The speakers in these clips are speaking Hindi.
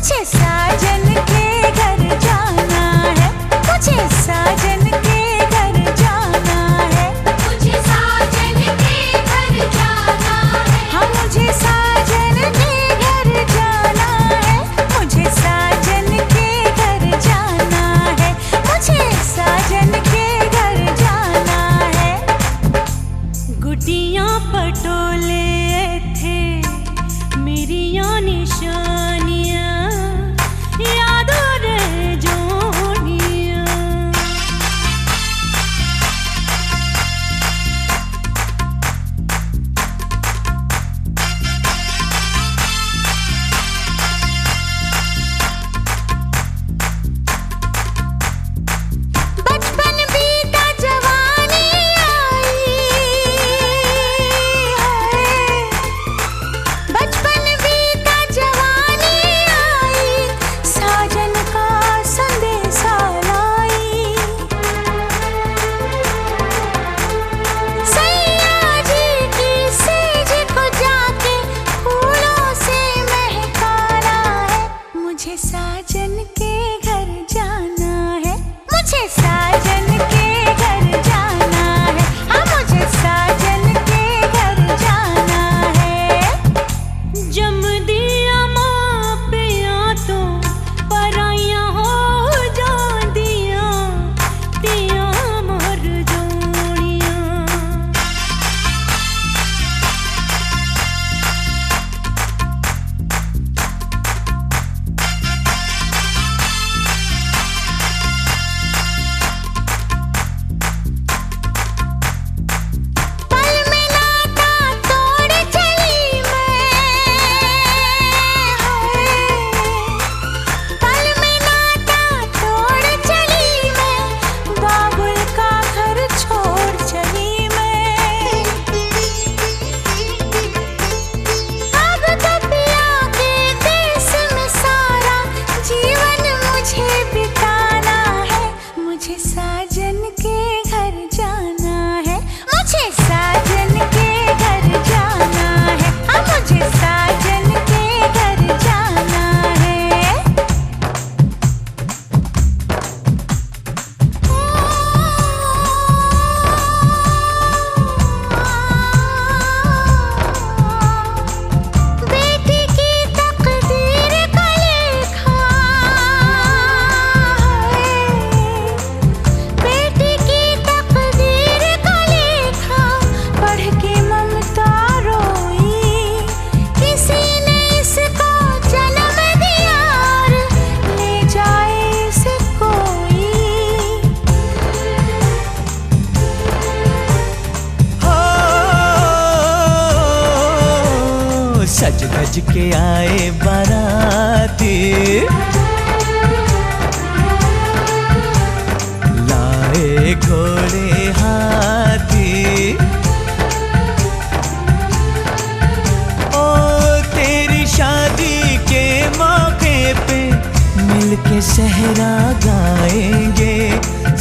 मुझे साजन के घर जाना है, मुझे साजन के घर जाना है, मुझे साजन के घर जाना है, हाँ मुझे साजन के घर जाना है, मुझे साजन के घर जाना है, मुझे साजन के घर जाना है। गुटियां पटोले थे मेरी निशानियां याद रह जोनिया। बचपन बीता जवानी आई है, बचपन बीता जवानी आई, साजन का संदेशा लाई। सैया जी की सेज को जाके फूलों से महकाना है, मुझे साजन के घर जाना है, मुझे साजन के घर जाना है, हाँ मुझे साजन के घर जाना है। जम दिया माँ पिया तो पराइयां हो जांदिया, तिया मर जोड़ियां। पल में नाता तोड़ चली मैं, पल में नाता तोड़ चली मैं, बाबुल का घर छोड़ चली मैं। अब तो पिया के देश में सारा जीवन मुझे बिताना है, मुझे साजन के घर जाना है, मुझे साजन के घर जाना है, हाँ मुझे साजन के घर जाना है। बेटी की तकदीर का लेखा है, बेटी की तकदीर का लेखा पढ़ के ममता रोई। किसी ने इसको जन्म दिया और ले जाए इसे कोई। हो सज धज के आए बाराती, लाए घोड़े हाथी। ओ तेरी शादी के मौके पे मिलके सहरा गाएंगे,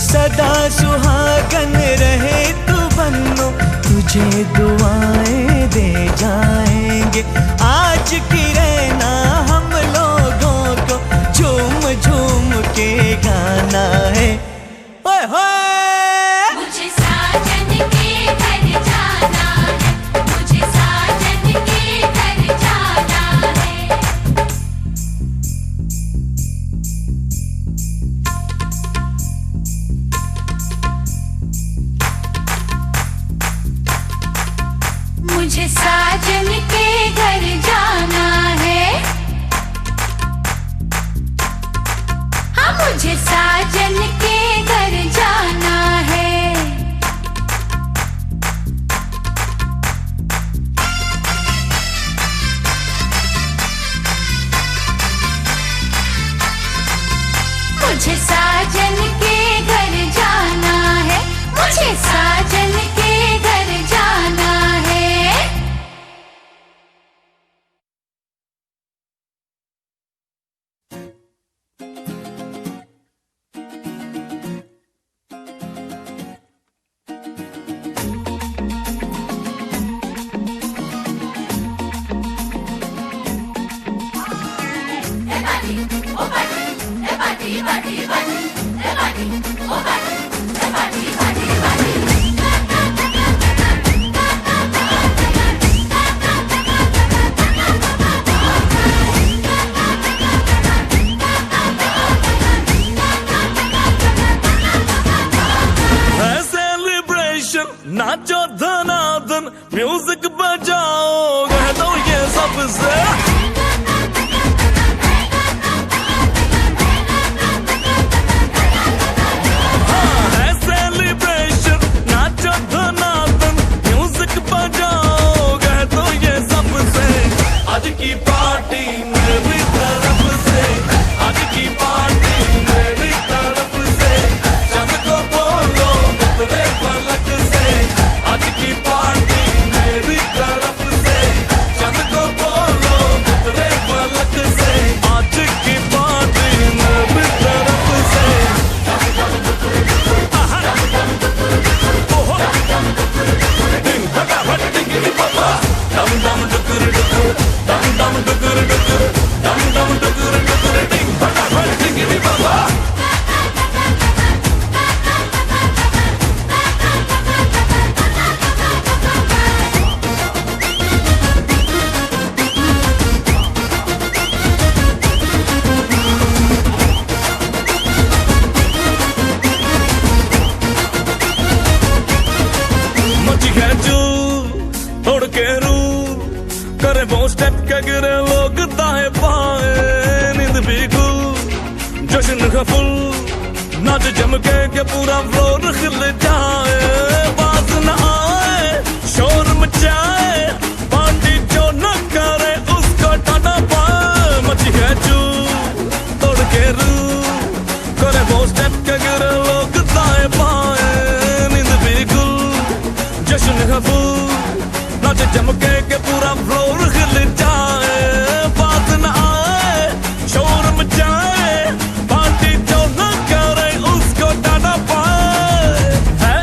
सदा सुहागन रहे तू बन्नो, तुझे दुआएं दे जाएंगे। आज की रहना हम लोगों को झूम झूम के गाना है। ओए होए मुझे साजन के घर जाना है, मुझे साजन के घर जाना है। मुझे साजन के घर जाना है, हाँ मुझे साजन के घर जाना है। मुझे साजन के घर जाना है, मुझे साजन के घर जाना है। नाचो धनाधन म्यूजिक बजाओ कह दो ये सबसे हाँ है सेलिब्रेशन नाचो धनाधन म्यूजिक बजाओ कह दो ये सबसे आज की पार्टी मेरी तरफ से आज की पार्टी मेरी तरफ से चंद को बोलो उतरे पलक से आज की पार्टी मेरी तरफ से चंद को बोलो उतरे पलक से आज की पार्टी मेरी तरफ से ओहो डिंग फटाफट डिंगी पापा डम डम डुकुर डुकुर डम डम डुकुर डुकुर डम डम डुकुर डुकुर डिंग फटाफट डिंगी पापा मची है जो तोड़ के रू करे वो स्टेप के गिरे लोग दाएं बाएं नींद भी गुल जश्न का फुल नाच जम के पूरा फ्लोर खिल जाए बाज न आए शोर मचाए पार्टी जो न करे उसको टाटा पाए मची है जो तोड़ के रू करे वो स्टेप के गिरे लोग दाएं बाएं नींद भी गुल जश्न है फुल नाच चमके के पूरा फ्लोर हिल जाए बात न आए शोर मचाए पार्टी जो न करे उसको टाटा पाए है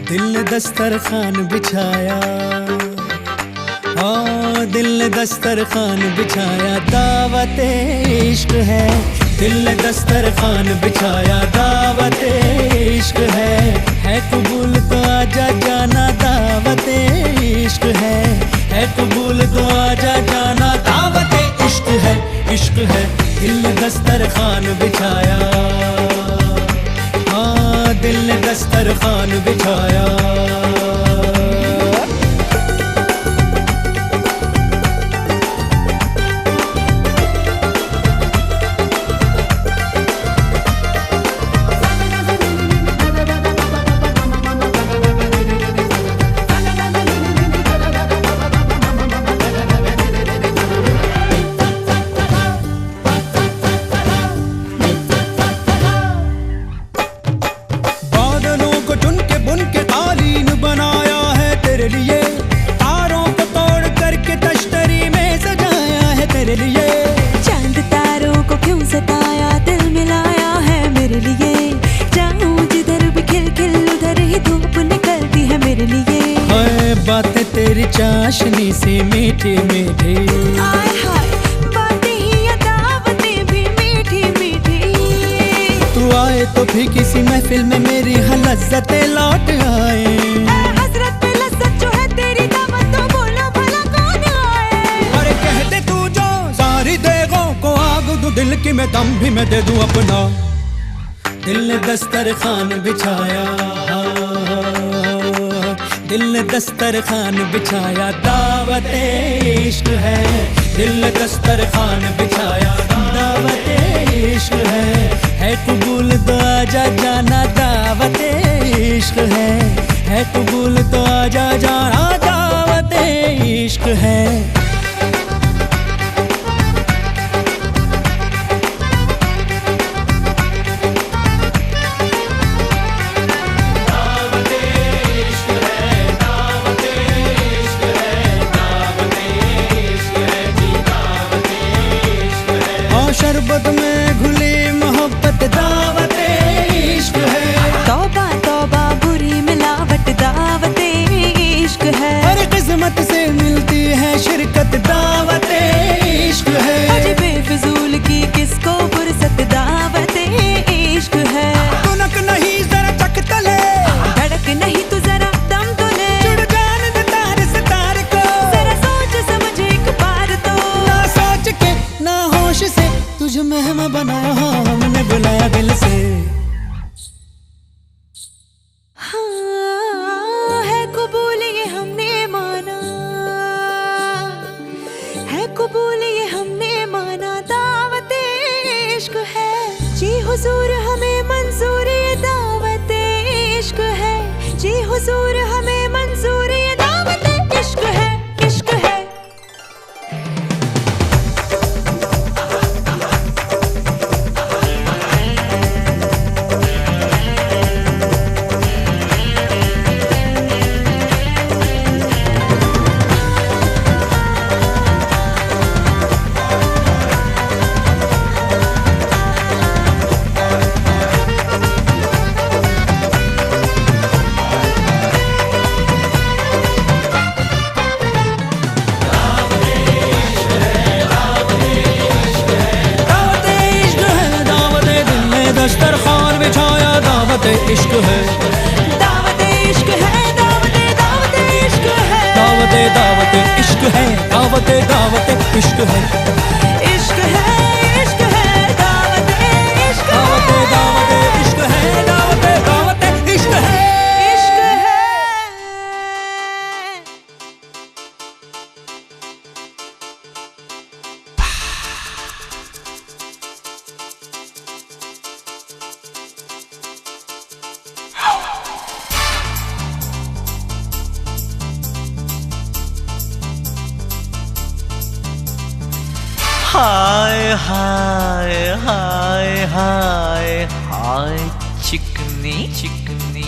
दिल ने दस्तरखान बिछाया, हाँ दिल ने दस्तरखान बिछाया, दावत इश्क है। दिल ने दस्तरखान बिछाया, दावत इश्क है कबूल तो आजा जाना, दावत इश्क है कबूल तो आजा जाना, दावत इश्क है, इश्क है। दिल ने दस्तरखान बिछाया, हाँ दिल ने दस्तरखान बिछाया। चांद तारों को क्यों सताया, दिल मिलाया है मेरे लिए। जाऊं जिधर भी खिल खिल उधर ही धूप निकलती है मेरे लिए। हाय बातें तेरी चाशनी सी मीठी मीठी, हाय हाय बातें ही या दावतें भी मीठी मीठी। तू आए तो भी किसी महफिल में मेरी लज्जतें लौट आए। हजरत पे लज्जत जो है तेरी दावत, तो बोलो भला कौन आए। अरे कह दे तू जो सारी देगों को आग दूं, दिल की मैं दम भी मैं दे दूं अपना। दिल ने दस्तरखान बिछाया, दिल ने दस्तरखान बिछाया, दावत इश्क है। दिल ने दस्तरखान बिछाया, दावत इश्क है कबूल तो आजा जाना, दावत इश्क है कबूल तो आजा जाना, दावत इश्क है। शरबत में घुली मोहब्बत, दावत इश्क है। तौबा तौबा बुरी मिलावट, दावत इश्क है। हर किस्मत से मिलती है शिरकत, दावत इश्क है। अजी बेफिजूल की किसको फुर्सत, दावत इश्क है। तुनक नहीं जरा चक तले, धड़क नहीं तू जरा दम तो ले। जुड़ जान दे तार से तार को, जरा सोच समझ एक बार तो। ना सोच के ना होश से तुझे मेहमा बनाया, हमने बुलाया दिल से। हाँ है कबूल ये हमने माना, है कबूल ये हमने माना, दावत इश्क है। जी हुजूर हमें मंजूर ये दावत इश्क है। जी हुजूर हमें मंजूर ये दावत इश्क है, इश्क है। दस्तरखान बिछाया, दावत इश्क है। दावत इश्क है, दावत इश्क है। दावत इश्क है, दावत इश्क है। इश्क है, इश्क है, दावत इश्क है। दावत इश्क है, दावत इश्क है। इश्क है। हाय हाय हाय हाय हाय चिकनी चिकनी।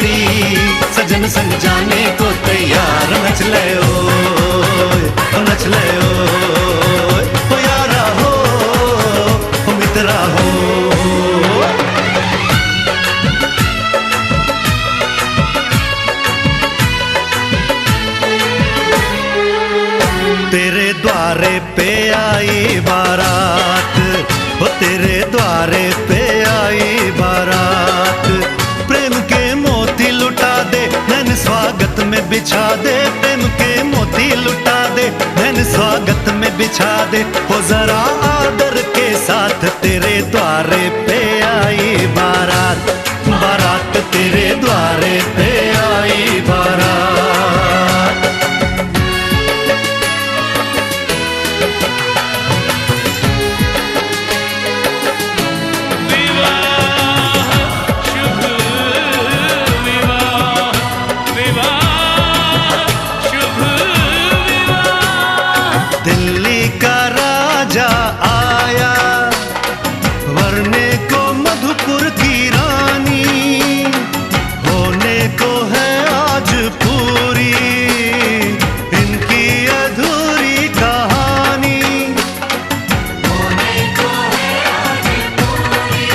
घड़ी सजन संग जाने को तैयार नच ले ओ नच ले ओ यारा हो मित्रा हो। तेरे द्वारे पे आई बारात, ओ तेरे द्वारे पे आई बारात, प्रेम के मोती लुटा दे नैन स्वागत में बिछा दे, प्रेम के मोती लुटा दे नैन स्वागत में बिछा दे, ओ जरा आदर के साथ तेरे द्वारे पे आई बारात, बारात तेरे द्वारे पे आई बारात। दिल्ली का राजा आया वरने को मधुपुर की रानी, होने को है आज पूरी इनकी अधूरी कहानी, होने को है आज पूरी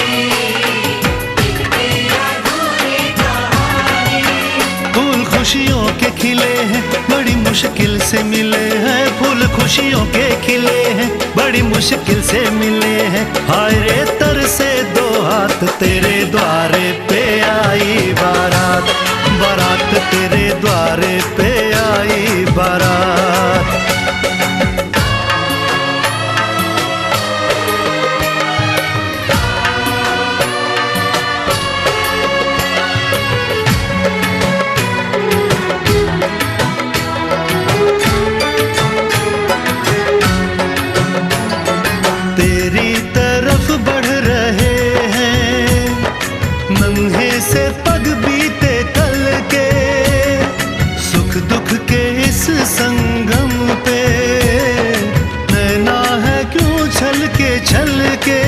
इनकी अधूरी कहानी। फूल खुशियों के खिले हैं बड़ी मुश्किल से मिले हैं, फूल खुशियों के खिले हैं बड़ी मुश्किल से मिले हैं, हाय रे तर से दो हाथ तेरे द्वारे पे आई बारात, बारात तेरे द्वारे पे आई बारात। तेरी तरफ बढ़ रहे हैं नन्हे से पग बीते कल के, सुख दुख के इस संगम पे नैना है क्यों छल के,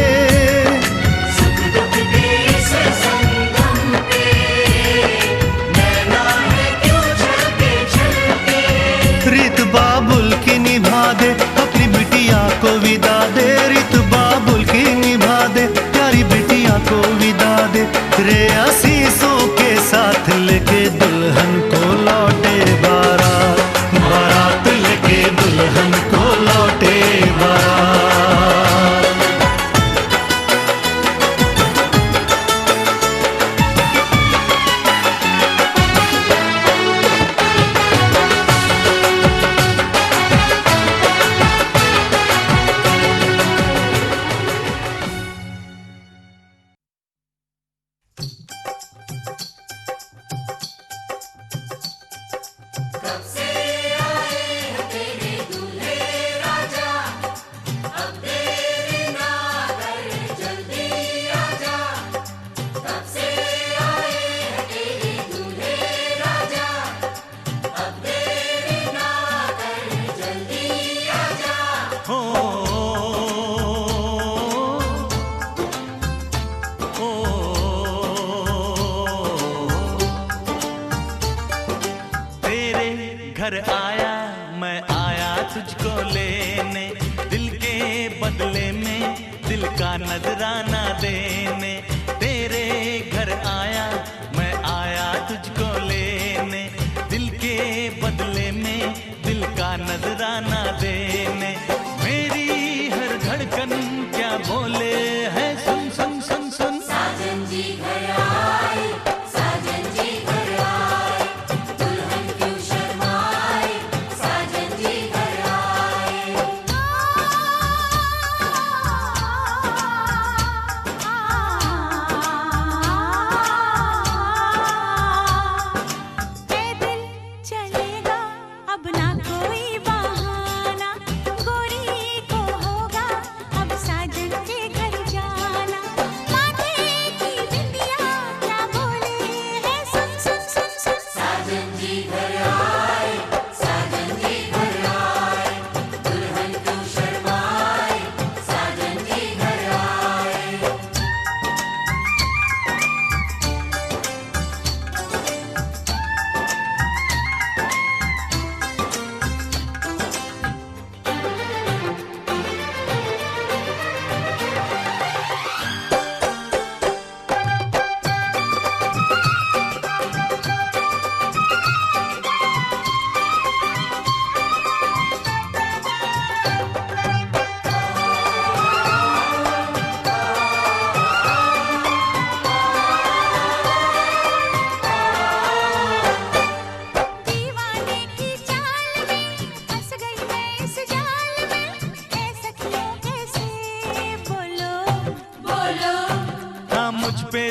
सुख दुख के इस संगम पे नैना है क्यों छल के। रीत बाबुल की निभा दे अपनी बिटिया को विदा दे, रीत बाबुल की निभा दे प्यारी बिटिया को विदा दे, रे आशीषों के साथ लेके दुल्हन को लौटे बारात, बारात लेके दुल्हन को लौटे बारात। घर आया मैं आया तुझको लेने, दिल के बदले में दिल का नजराना देने, तेरे घर आया मैं आया तुझको लेने, दिल के बदले में दिल का नजराना देने, मेरी हर धड़कन क्या बोले है सुन सुन सुन सुन। साजन जी घर आए, साजन जी घर आए, दुल्हन क्यों शर्माए, साजन जी घर आए।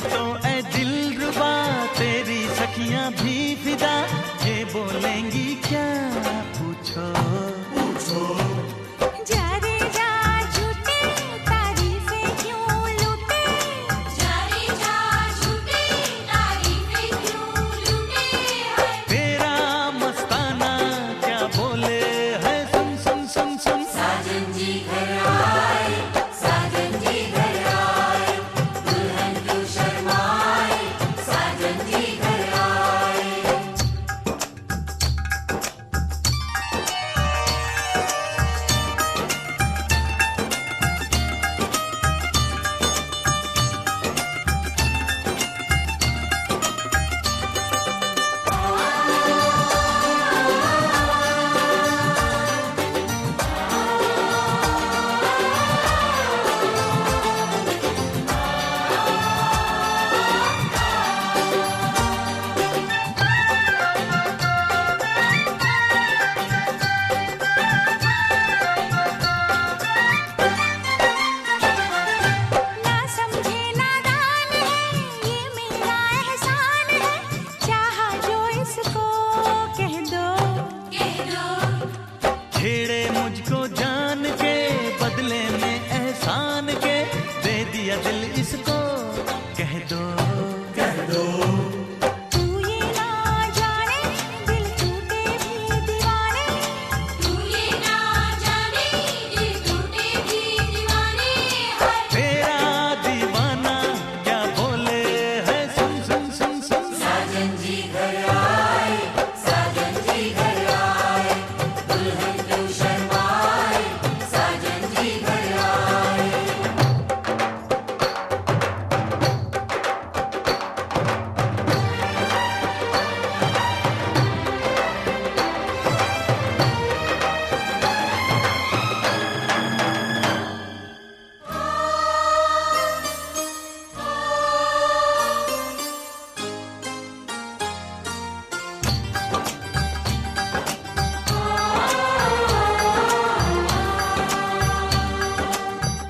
तो ऐ दिलरुबा तेरी सखियां भी फिदा, ये बोलेंगी क्या पूछो पूछो। जा रे जा झूठे तारीफें क्यों लूटे, जा रे जा झूठे तारीफें क्यों लूटे है। तेरा मस्ताना क्या बोले है, सुन सुन सुन सुन। साजन जी घर आए, साजन जी घर आए, दुल्हन क्यों शर्माए, साजन जी घर आए। ना समझे नादान है, ये मेरा एहसान है, चाहा जो इसको कह दो कह दो। छेड़े मुझको जान के बदले में एहसान के, दे दिया दिल इसको कह दो कह दो। तू ये ना जाने दिल टूटे भी दीवाने, तू ये ना जाने दिल टूटे भी दीवाने है। तेरा दीवाना क्या बोले है, सुन सुन सुन सुन। साजन जी घर आए, साजन जी घर आए, दुल्हन क्यों शर्माए, साजन जी घर आए।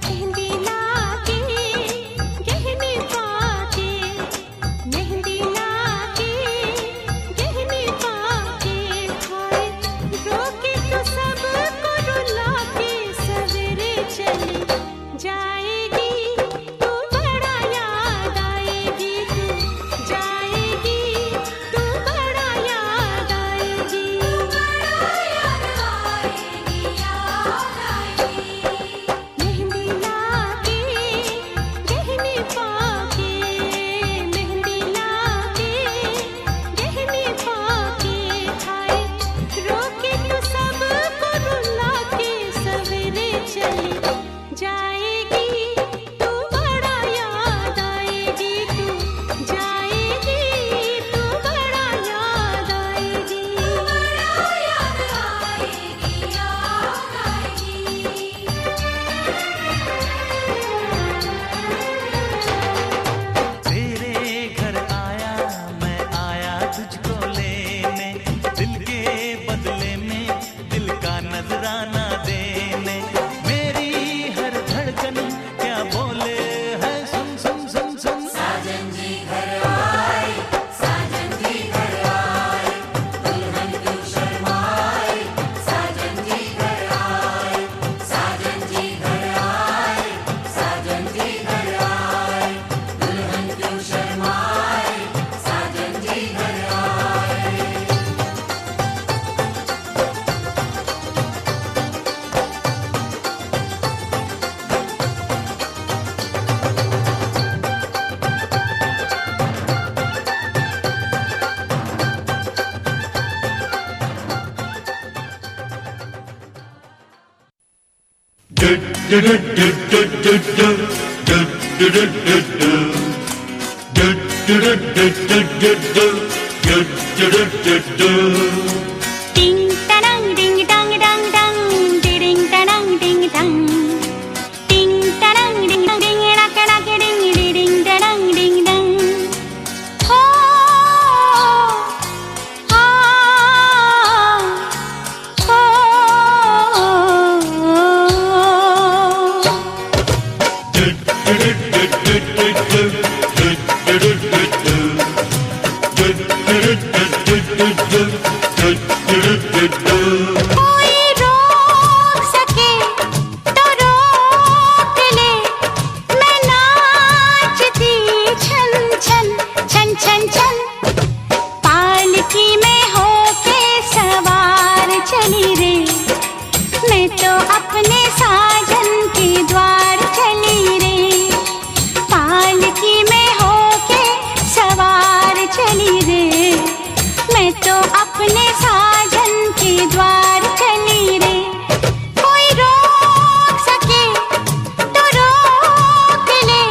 मेहंदी लाके गहने पाके, मेहंदी लाके गहने पाके, हाय रोके तो सबको रुला के सवेरे चली जाएगी, तू बड़ा याद आएगी, तू जाएगी, तू बड़ा याद आएगी, बड़ा याद आएगी, याद आएगी। मेहंदी लाके गहने पाके, मेहंदी लाके गहने पाके, हाय रोके तो सबको रुला के सवेरे चली जाएगी, तू बड़ा याद आएगी, तू जाएगी, तू बड़ा याद आएगी, बड़ा याद आएगी, याद आएगी। तेरे घर आया मैं आया तुझको लेने, दिल के बदले में दिल का नजराना देने। मेरी हर धड़कन क्या बोले है, सुन सुन सुन सुन। साजन जी घर आए, साजन जी घर आए, दुल्हन क्यों शर्माए, साजन जी घर आए, साजन जी घर आए, साजन जी घर आए, दुल्हन क्यों शर्माए, साजन जी घर आए। Ding tarang ding dang dang dang, ding tarang ding dang, ding tarang ding dang ding rak rak ding ding tarang ding dang. Oh, ah, oh. कोई रोक सके तो रोक ले, मैं नाचती छन छन छन छन छन। पालकी में होके सवार चली रे, मैं तो अपने साजन के द्वार चली रे। पालकी में होके सवार चली रे, मैं तो अपने साजन के द्वार चली रे। कोई रोक सके तो रोक ले,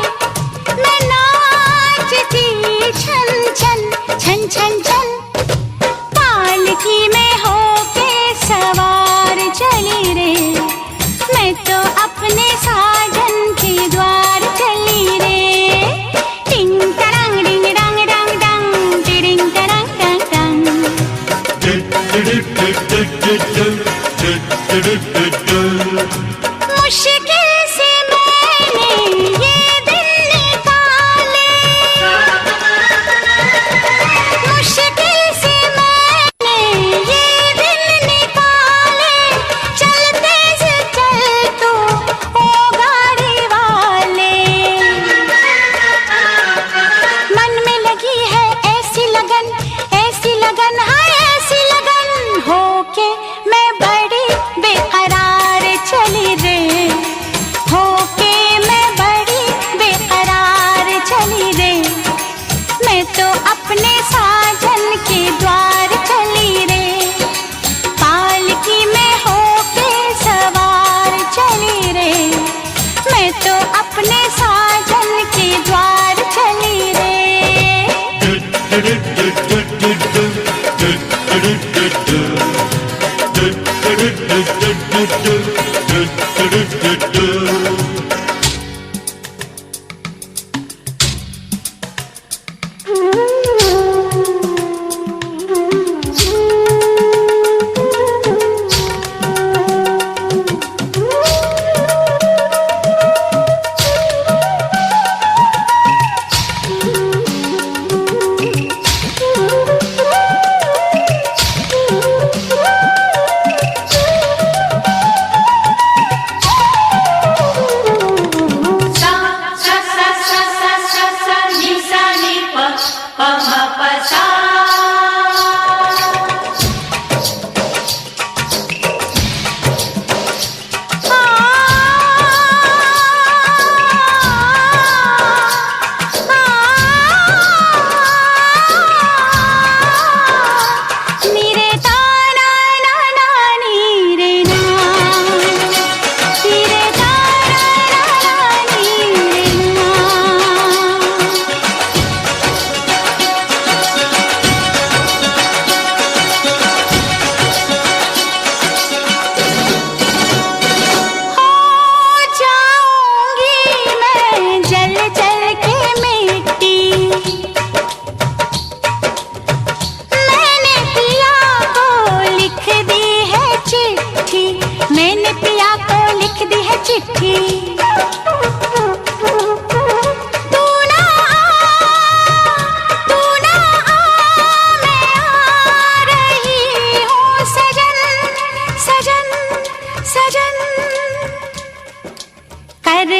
मैं नाचती छन छन छन छन छन। पालकी में होके सवार चली रे, मैं तो अपने साजन के द्वार चली रे। टिंग टरंग डिंग डंग डंग डंग, टिडिंग टरंग डंग डंग। मुश्किल से मैंने ये दिन निकाले, मुश्किल से मैंने ये दिन निकाले। चलते से चल तू ओ गाड़ी वाले, मन में लगी है ऐसी लगन है ऐसी लगन। होके मैं बड़ी बेकरार चली रे, होके मैं बड़ी बेकरार चली रे। मैं तो अपने साजन के द्वार चली रे, पालकी में होके सवार चली रे। मैं तो अपने साजन के द्वार चली रे।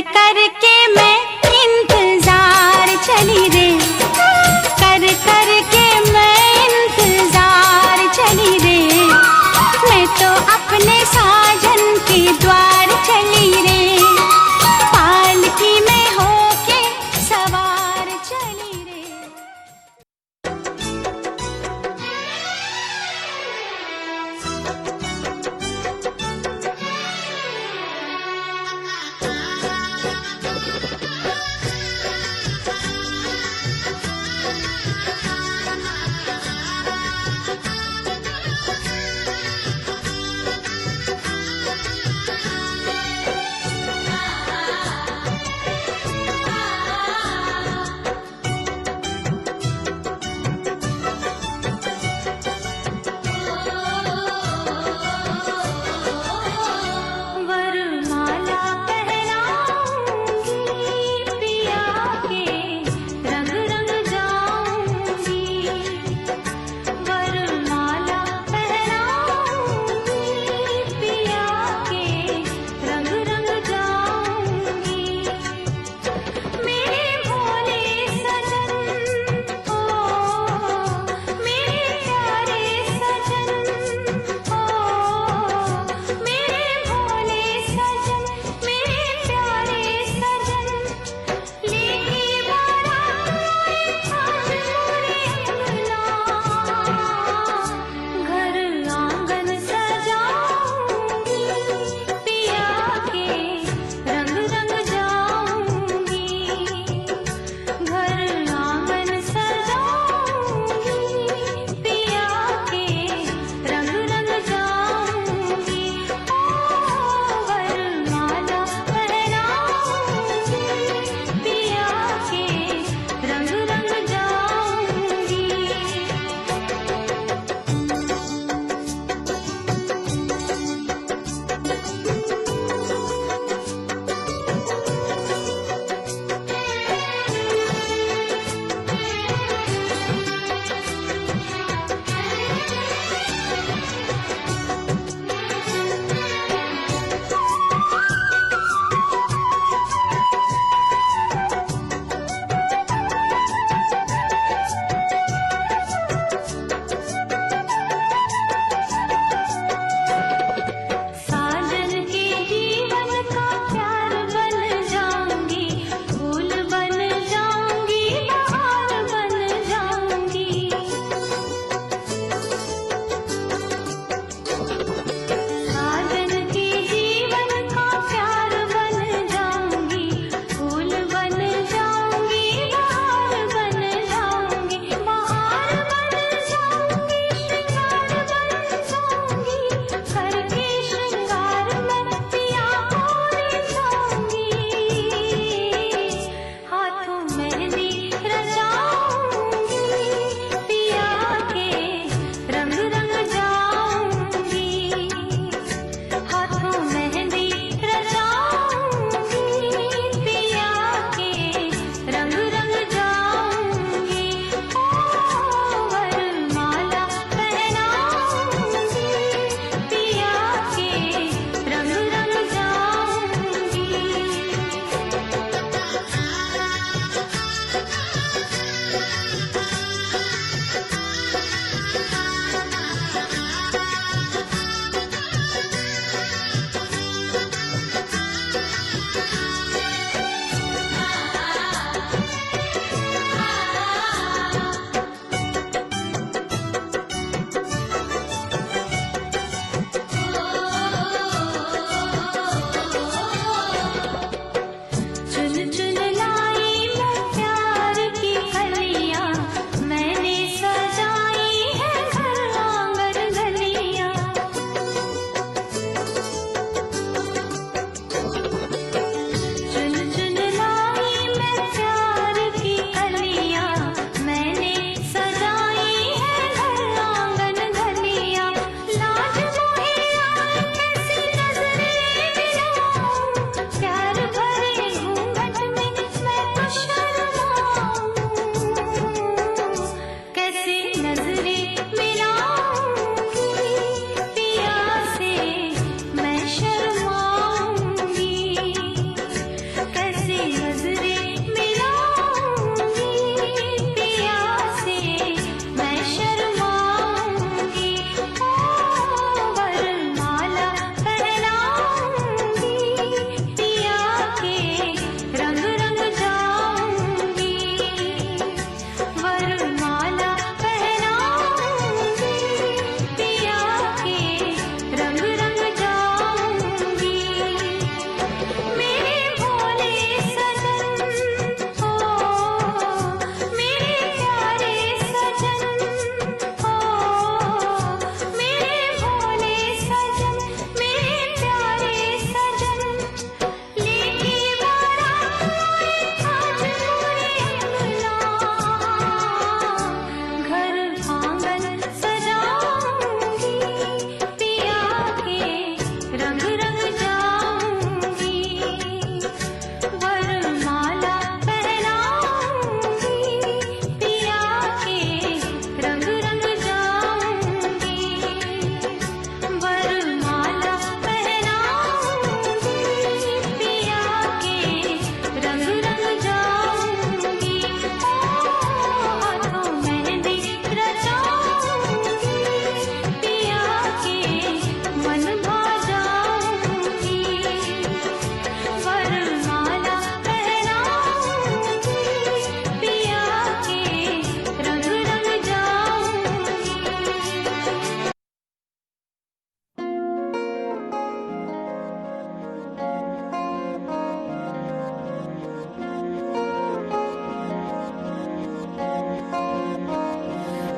कर के मैं इंतजार चली रे, कर कर के मैं इंतजार चली रे। मैं तो अपने साजन के द्वार चली रे,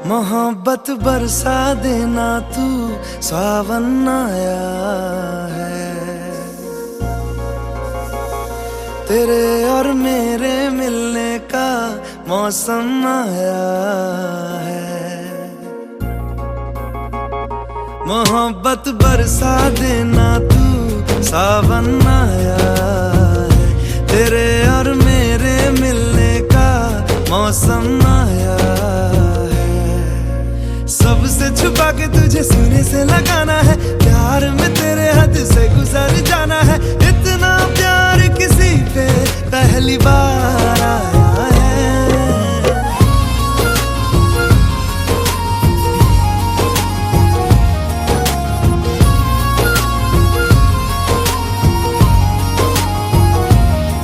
मोहब्बत बरसा देना तू, सावन आया है। तेरे और मेरे मिलने का मौसम आया है। मोहब्बत बरसा देना तू, सावन आया है। तेरे और मेरे मिलने का मौसम आया है। सबसे छुपा के तुझे सीने से लगाना है, प्यार में तेरे हद से गुजर जाना है। इतना प्यार किसी पे पहली बार आया है।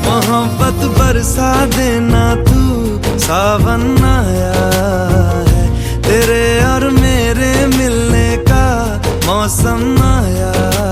मोहब्बत बरसा देना तू, सावन आया है। तेरे और मेरे मिलने का मौसम आया है।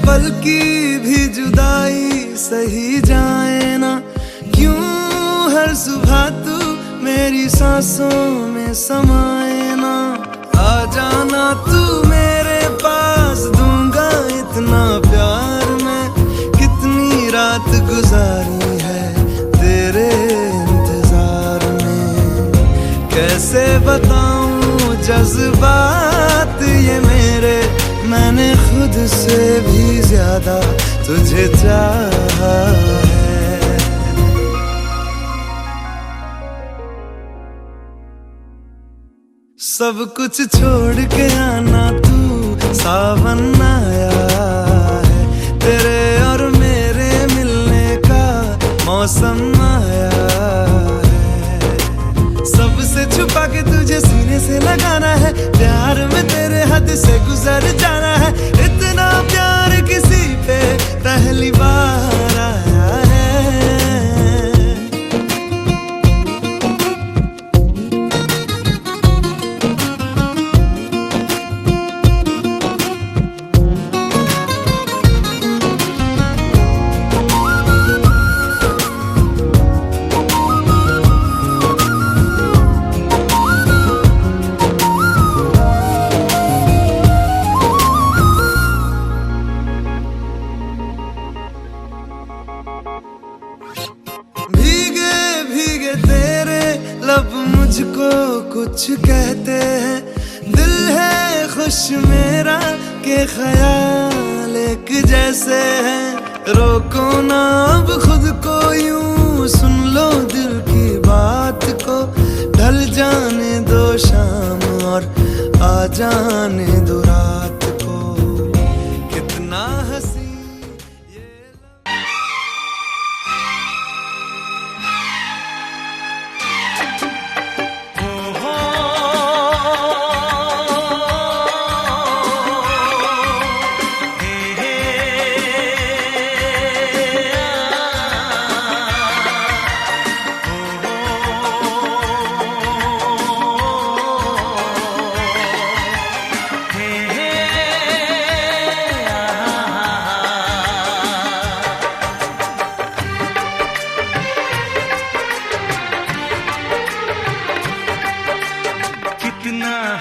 पल की भी जुदाई सही जाए ना, क्यों हर सुबह तू मेरी सांसों में समाए ना। आ जाना तू मेरे पास, दूंगा इतना प्यार मैं। कितनी रात गुजारी है तेरे इंतजार में, कैसे बताऊं जज्बात ये मेरे। मैंने खुद से भी ज्यादा तुझे चाहा है। सब कुछ छोड़ के आना तू, सावन आया है। तेरे और मेरे मिलने का मौसम आया है। सबसे छुपा के तुझे सीने से लगाना है, प्यार में तेरे हद से गुजर जाना है। इतना प्यार किसी पे पहली बार आया है। लब मुझको कुछ कहते हैं, दिल है खुश मेरा के ख्याल एक जैसे हैं। रोको ना अब खुद को यूं, सुन लो दिल की बात को। ढल जाने दो शाम और आ जाने दो रात को। कितना हंसी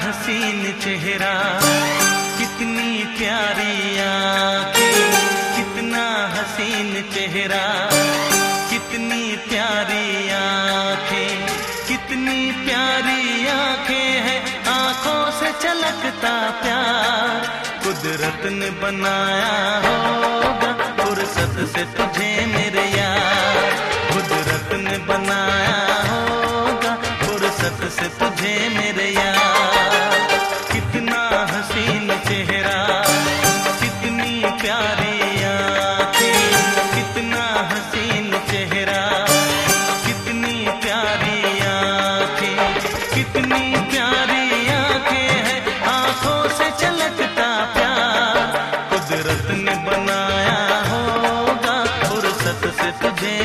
हसीन चेहरा, कितनी प्यारी आँखें। कितना हसीन चेहरा, कितनी प्यारी आँखें। कितनी प्यारी आँखें हैं, आँखों से छलकता प्यार। कुदरत ने बनाया होगा फुर्सत से तुझे मेरे यार। कुदरत ने बनाया होगा फुर्सत से तुझे मेरे यार। कितना हसीन चेहरा, कितनी प्यारी आँखें। कितना हसीन चेहरा, कितनी प्यारी आँखें। कितनी प्यारी आँखें हैं, आँखों से छलकता प्यार। कुदरत ने बनाया होगा फुर्सत से तुझे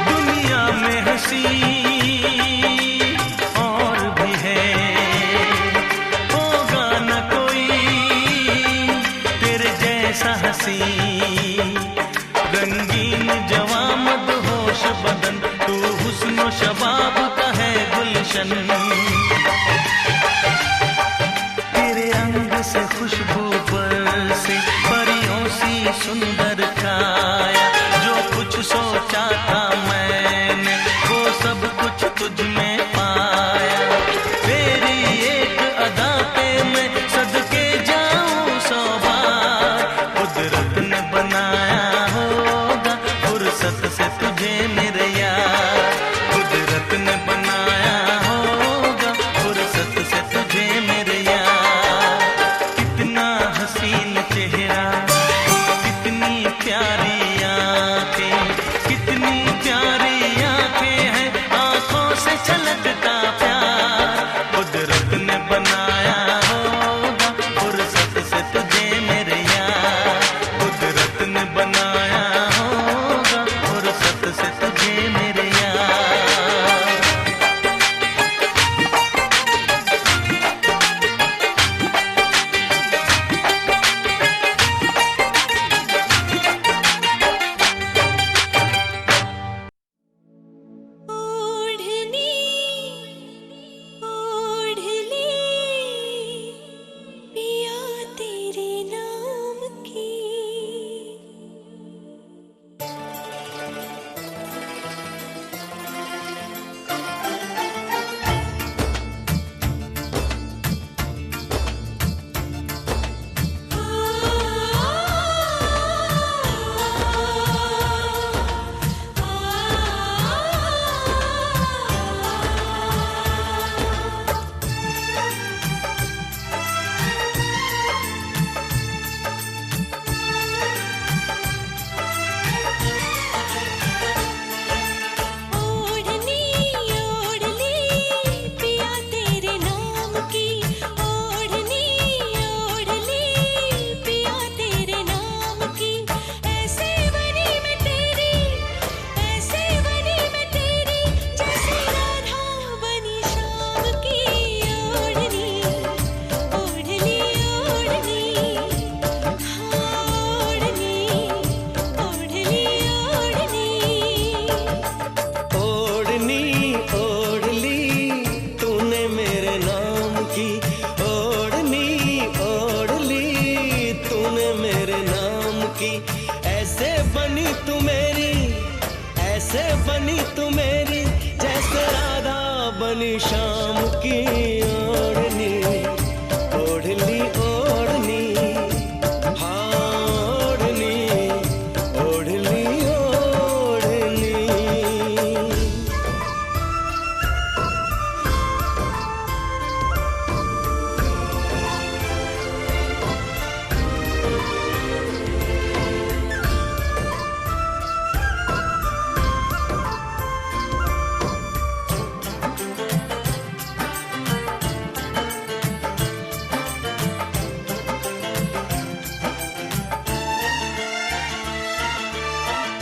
दुनिया में हंसी और भी है, होगा न कोई तेरे जैसा हंसी। रंगीन जवां मदहोश बदन, तू हुस्न शबाब का है गुलशन। तेरे अंग से खुशबू बरसे, परियों सी सुंदर काया। जो कुछ सोचा था मैंने वो सब कुछ तुझ में पाया। तेरी एक अदा पे मैं सदके जाऊं 100 बार। कुदरत ने बनाया होगा फुर्सत से तुझे मेरे यार। कुदरत ने बनाया होगा फुर्सत से तुझे मेरे यार। कितना हसीन चेहरा, कितनी प्यारी आंखें, कितनी प्यारी आंखें हैं, आंखों से छलकता प्यार। कुदरत ने बनाया होगा फुर्सत से तुझे मेरे यार। कुदरत ने बनाया होगा फुर्सत से तुझे मेरे यार। ओढ़नी ओढ़ ली पिया तेरे नाम की। ओढ़नी ओढ़ ली पिया तेरे नाम की। ओढ़नी ओढ़ ली पिया तेरे नाम की। ऐसे बनी मैं तेरी, ऐसे बनी मैं तेरी, जैसे राधा बनी शाम की। ओढ़नी ओढ़ ली ओढ़नी, हाँ ओढ़नी ओढ़ ली ओढ़नी। ओढ़नी ओढ़ ली तूने मेरे नाम की। ओढ़नी ओढ़ ली तूने मेरे नाम की। ऐसे बनी तू मेरी, ऐसे बनी तू मेरी, जैसे राधा बनी शाम की। ओढ़नी ओढ़ ली ओढ़नी, हाँ ओढ़नी ओढ़ ली ओढ़नी।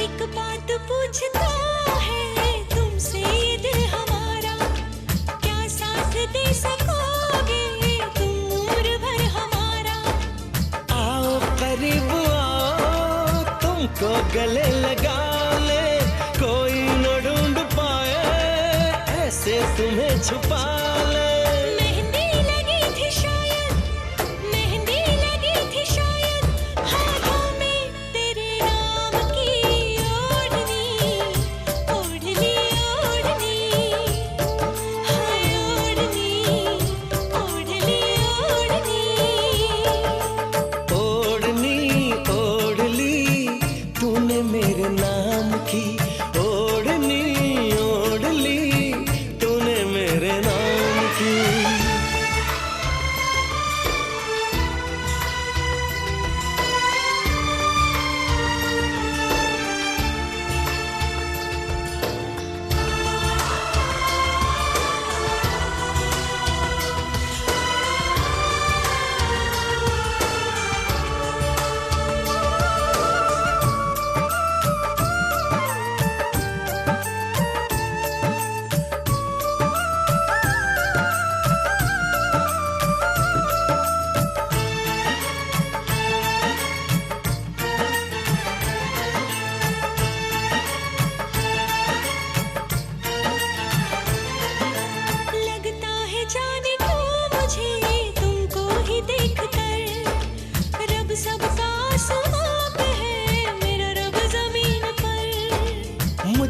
एक बात पूछता है तुमसे ये दिल हमारा, क्या साथ दे सकोगे तुम उम्र भर हमारा। आओ करीब आओ, तुमको गले लगा ले, कोई न ढूंढ पाए ऐसे तुम्हें छुपा ले। मेहंदी लगी थी शायद, मेहंदी लगी थी शायद, हाथों में तेरे नाम की। ओढ़नी ओढ़ ली ओढ़नी, हाय ओढ़नी ओढ़ ली ओढ़नी। ओढ़नी ओढ़ ली तूने मेरे नाम की। ओढ़नी ओढ़ ली तूने मेरे नाम की।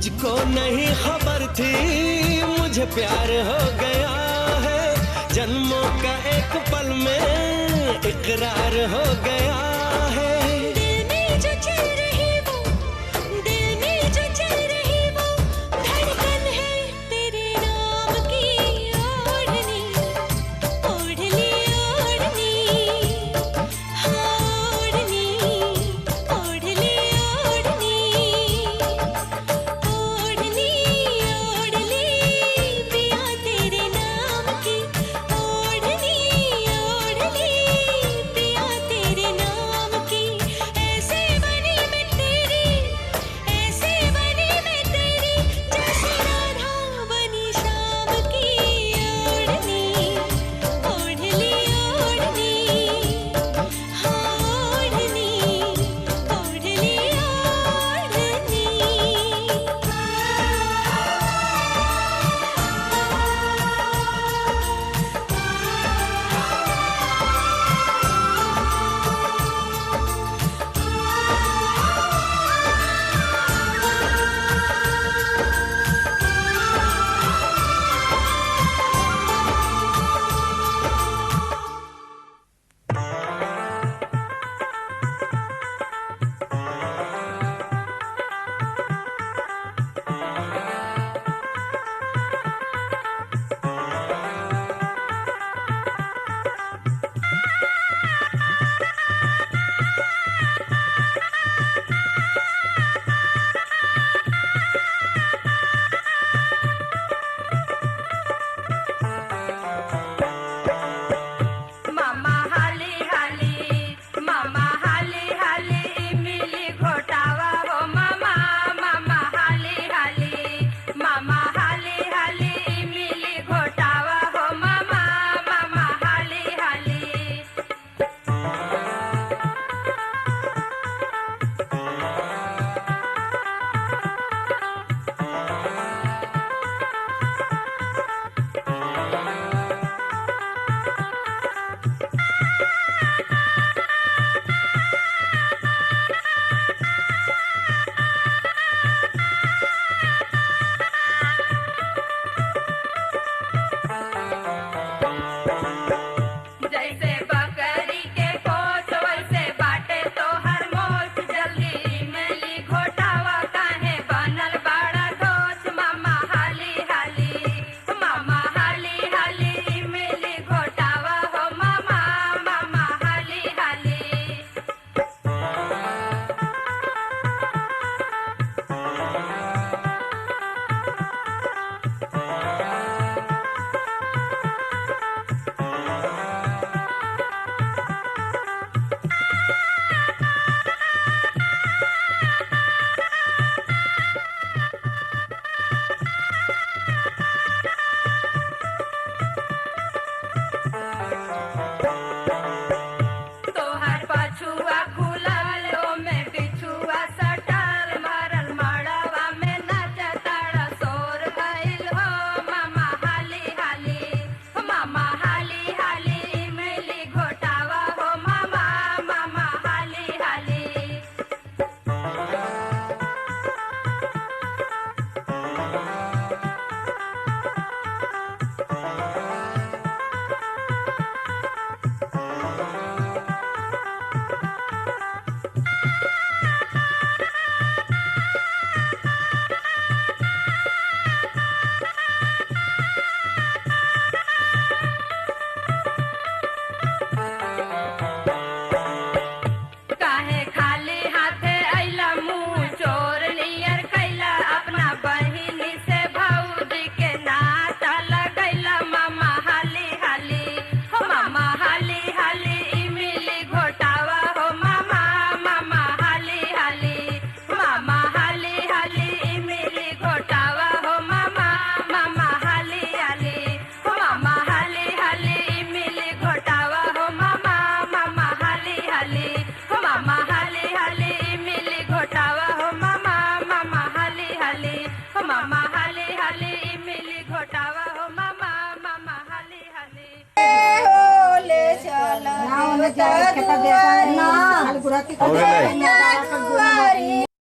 मुझको नहीं खबर थी मुझे प्यार हो गया है, जन्मों का एक पल में इकरार हो गया है। दिल में जो चल रही वो, दिल में जो चल रही वो धड़कन है तेरे नाम की। ओढ़नी ओढ़ ली ओढ़नी, हाँ ओढ़नी ओढ़ ली ओढ़नी, ओढ़नी ओढ़ ली पिया तेरे नाम की। ओढ़नी ओढ़ ली पिया तेरे नाम की। ऐसे बनी मैं तेरी, ऐसे बनी मैं तेरी, जैसे राधा बनी शाम की। ओढ़नी ओढ़ ली ओढ़नी, हाँ ओढ़नी ओढ़ ली ओढ़नी। मामा हाली हाली, मामा हाली हाली मिली घोटावा हो मामा। मामा हाली हाली, मामा हाली हाली मिली घोटावा हो मामा। मामा हाली हाली। जैसे बकरी के कोच वैसे बाटे तो हर मोच, जल्दी मिली घोटावा काहे बनल बड़ा दोच। मामा हाली हाली, मामा हाली हाली मिली घोटावा हो मामा। मामा हाली हाली। तोहर पछुआ खुलल ओमे बिछुआ सटल, मरल मड़वा में नचताड़ा सोर गइल हो मामा हाली हाली। मामा हाली हाली मिली घोटावा हो मामा। मामा हाली हाली। काहे खाली हाथे अइला मुंह चोर नियर कैला, अपना बहिनी से भौजी के नाता लगैला। मामा हाली हाली, हो मामा हाली हाली मिली घोटावा हो मामा। मामा हाली हाली, मामा हाली हाली मिली घोटावा हो मामा। मामा हाली हाली, हो मामा हाली हाली मिली घोटावा हो मामा। मामा हाली हाली, हो मामा हाली हाली मिली घोटावा हो मामा। मामा हाली हाली, हो मामा हाली हाली मिली घोटावा हो मामा। मामा हाली हाली। होले चला दुआरी